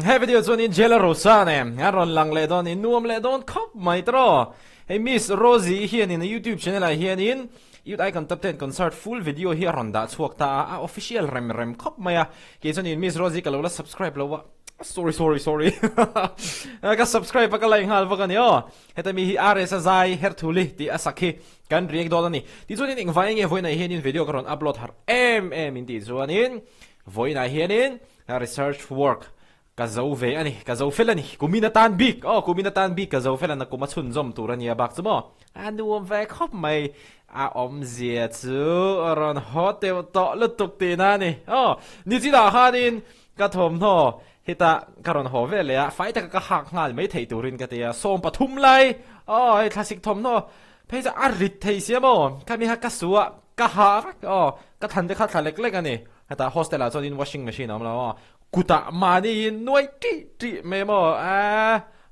Hey video chuan in Lalrosanga'n aron lang le don in nuam le don khop mai tro. Hey Miss Rosie hian in YouTube channel a hian in youth icon top 10 concert full video hi aron da chuak ta official rem khop mai a ke chuan in Miss Rosie ka lo la subscribe lo wa. Sorry. Ka subscribe pa ka like hal va ka ni o. Heta mi hi ADVERTISEMENT Herthuli ti asakhi kan react do ni. Ti chuan in ingwai nge voina hian in video karon upload har in ti chuan in voina hian in research work kazo ve ani kazo felani kuminatan big kazo felana kuma chun zom turania bak chumo anuam ve khop mai a om zia chu aron hotel to lutuk ti na ni ni chi da hanin ka thom tho hita karon ho ve le a fai ta ka hak ngal mai thei turin ka tia som pathum lai ai classic thom no pheja arit thei siamo kami ha ka suwa ka ha ka than de kha thalek lek ani hata hostel a chonin washing machine am la kuta mani nuai ti memo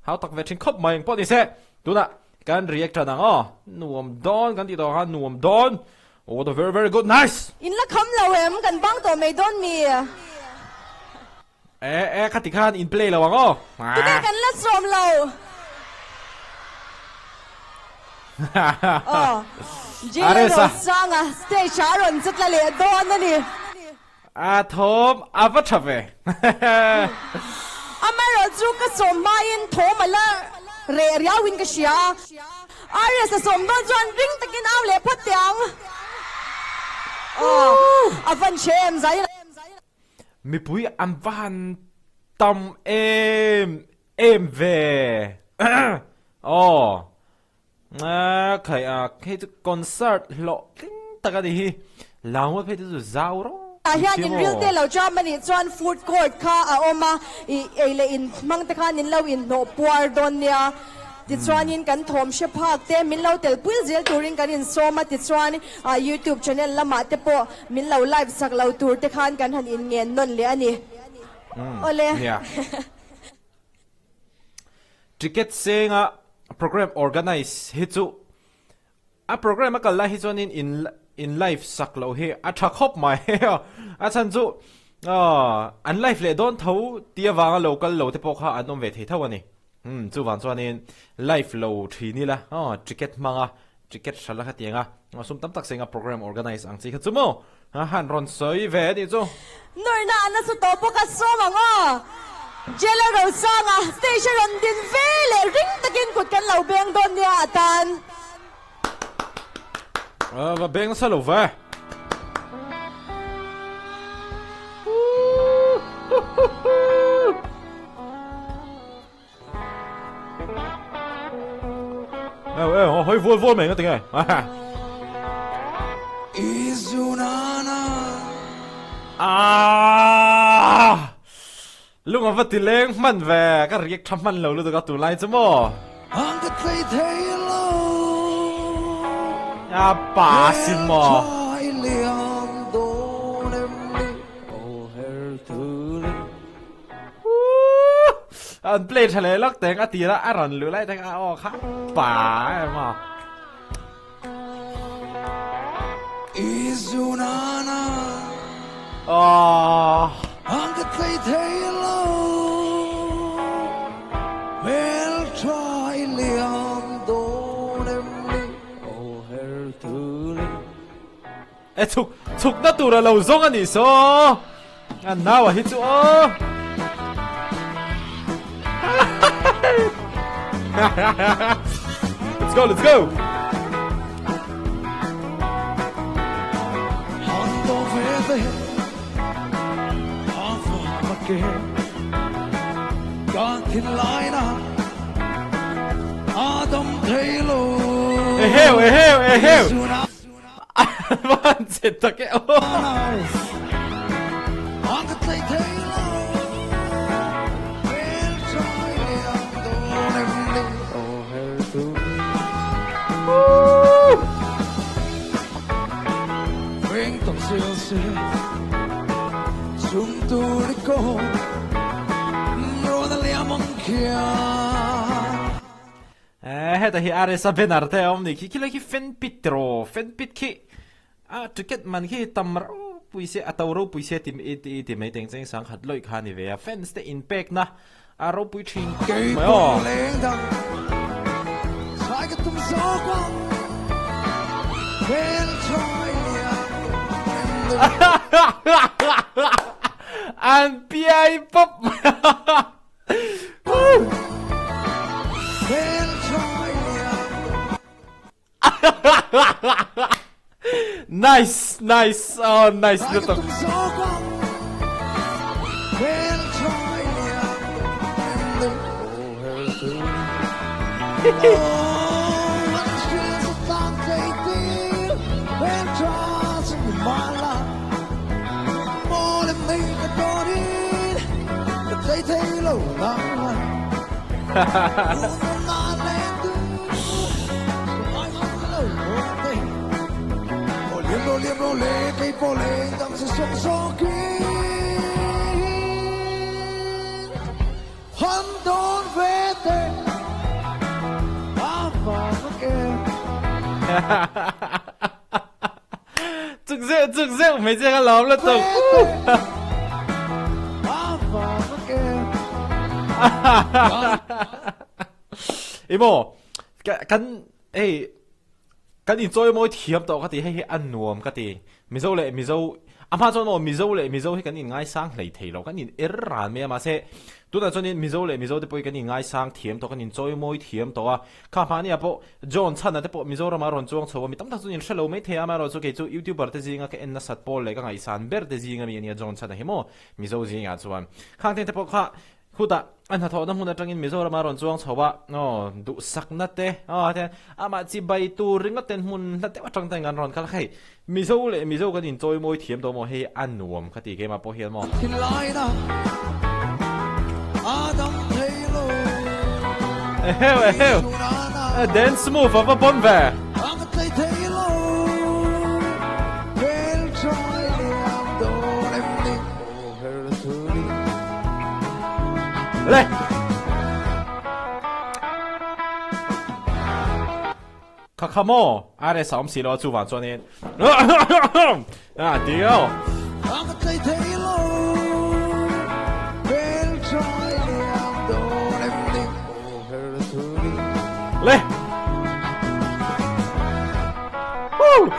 how tak vetting khop mai po ni se tuna kan react na nuam don kan ti do ha nuam don the very good nice in la kham lo em kan bang to me don mi khati khan in play lo tu de kan la som lo Lalrosanga'n stage sharon chut la le don ani thom avathave amaro chu ka som main thom ala re riawin ka sia are sa som don chuan ring takin aw le photyang avan chem zai mi pui am van tam em ve khai concert lo ting takadi hi lawa phe tu zauro hian in real day lo job mani chuan food court kha a oma le in mang te khan in lo in no puar don nia ti chuan in kan thom she phak te min lo tel puil zel turin kan in soma ti chuan YouTube channel lama te po min lo live sak lo tur te khan kan han in ngen non le ani ole ticket senga program organize hi chu a program ka la hi chuan in life sak lo he a thak hop mai a chan chu an life le don tho tia wanga local lo te pokha anom ve the thawani chu wan chuan in life lo thi ni la ticket manga ticket shala khatianga sum tam tak senga program organize ang chi khachumo han ron soi ve ni chu norna ana su to poka somanga Lalrosanga'n station din vele ring takin kut kan lo beng don nia atan và bên sao lẩu về hơi vui mình cái tiếng này lúc mà vật thì lên mạnh về các riêng thăm mạnh lẩu luôn được tủ lại chứ mò bà xin mò anh play thằng này lắc tiếng tí là ăn lửa lại thằng khác bà em à chuk na tura lo zong ani so an nawa hi chu let's go hando veve hafa make gantin laina adam thelo eheu Van sitta ke heta hi aresa benar te om ni ki ki fan pitro fan pit ki ticket man ki tamar puise atoro puise tim mai teng cheng sang khat loi kha ni ve fans te impact na aro pui thing cây mai bồ o lên thằng xoay cái tung gió quăng bên trôi an piai pop bên trôi nice oh nice xoay đó cái tung gió quăng bên trôi liêm rô lê cây bồ lê đâm sẽ xuống gió kín hân đón về tên và trực rượu mấy chiếc ăn lóm là tục ý mô căn kan enjoy moi thiam to ka ti hei an nuam ka ti mizo le mizo ama chon no mizo he kan in ngai sang hlei theilo kan in ran me ma se tu na chon in mizo te poi kan in ngai sang thiam to kan enjoy moi thiam to a kha ma ni apo john chana te po mizo ra ma ron chuang chowa mi tam ta chon in shalo me the ama ro chu ke chu youtuber te jinga ke en na sat pol le ka ngai san ber te jinga mi ni john chana he mo mizo jinga chuan khang te po kha khuda an ha tho na huna tangin mizo ma ron chuang chowa no du sak na te te ama chi bai tu ringa ten mun na te watang tang an ron kal khai mizo kan in choi moi thiam to mo he an nuam khati ke ma po hian mo thì lại na Adam Taylor heo dance move of a bon ver Adam Taylor bên trôi liêm đồ em đi Herthuli le kakamo are sam si lo chu wan chuan in dio Adam Taylor bên trôi liêm đồ em đi Herthuli le woo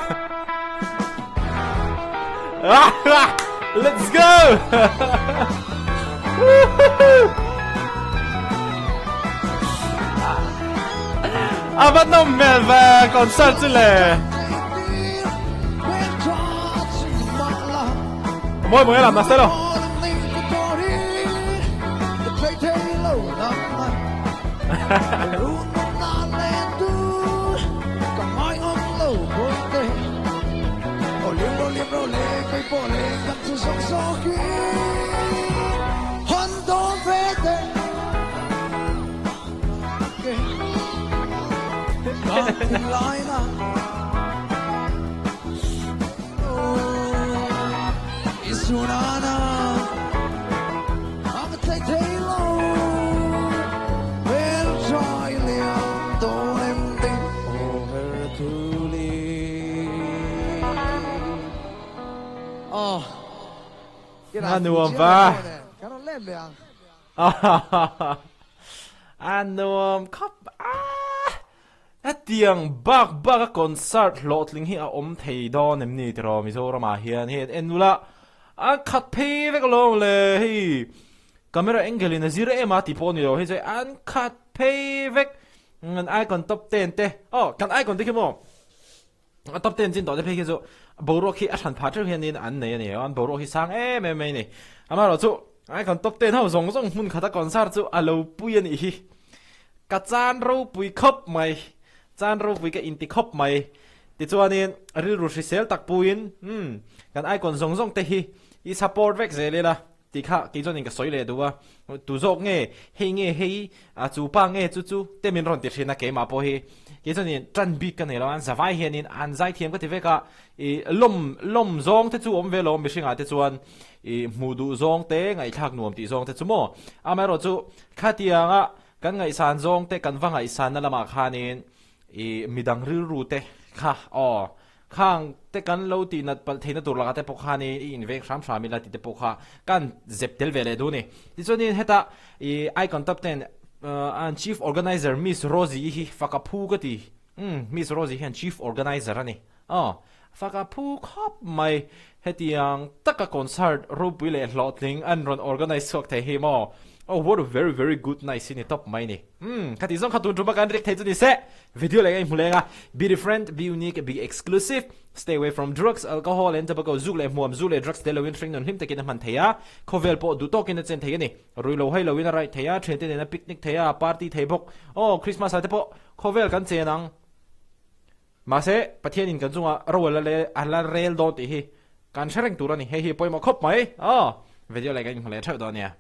let's go Abat no melva concert le moi làm sao đâu Anu ba anu khop tiang bak concert lotling hi a om thei don em ni tro mizoram a hian he enula a khat phe vek long le hi camera angle in a zero ema ti pon yo he je an khat phe vek an icon top 10 te kan icon te mo top 10 jin do te phe ke zo boro khi a than pha ther hian in an nei ani an boro hi sang me ni ama ro chu icon top 10 ho zong hun khata concert chu alo pui ani hi ka chan ro pui khop mai chan ro pui ka inti khop mai ti chuanin ril ru sel tak puin kan icon zong te hi I support vek zele la ti kha ki jonin ka soile duwa tu zok nge hei a chu pa nge chu te min ron ti thina ke ma po hi ki jonin tran bi kan elo an zawai hianin an zai thiam ka ti veka I lom zong te chu om ve lom bishinga te chuan I mudu zong te ngai thak nuam ti zong te chu mo amaro chu khatianga kan ngai san zong te kan wanga I san na lama khanin I midang ril ru te kha ข้างแต่กันเราตีนัดเทนตัวละกันแต่พวกข้านี่อินเวกสามสามีละตีแต่พวกข้ากันเจ็บเดลเวเลดูนี่ที่ส่วนนี้เฮต้าไอคอนท็อป10อัน Chief Organizer Miss Rosie ฮีฟักกับผู้ก็ตีMiss Rosie เห็น Chief Organizer นี่ฟักกับผู้ครอบไม่เฮตียังตักกับคอนเสิร์ตรูปวิเลหลอดลิงอันรอน organize สวกไทยเฮมอOh, what a very, very good night in the top money. Katizong katun trumakan rik tayo ni se. Video lagay mulenga. Be different, be unique, be exclusive. Stay away from drugs, alcohol, and tobacco. Zule muam zule drugs delawin tring non him takin naman taya. Kovel po dutok in at tayo ni. Rulo hay lawin right taya. Trente na picnic taya. Party taybok. Oh, Christmas ate po. Kovel kan siya nang. Mase patianin kan zunga rawala le ala rail dot ihi. Kan sharing turan ni. Hey, poy mo kop mai. Video lagay mulenga tayo doon niya.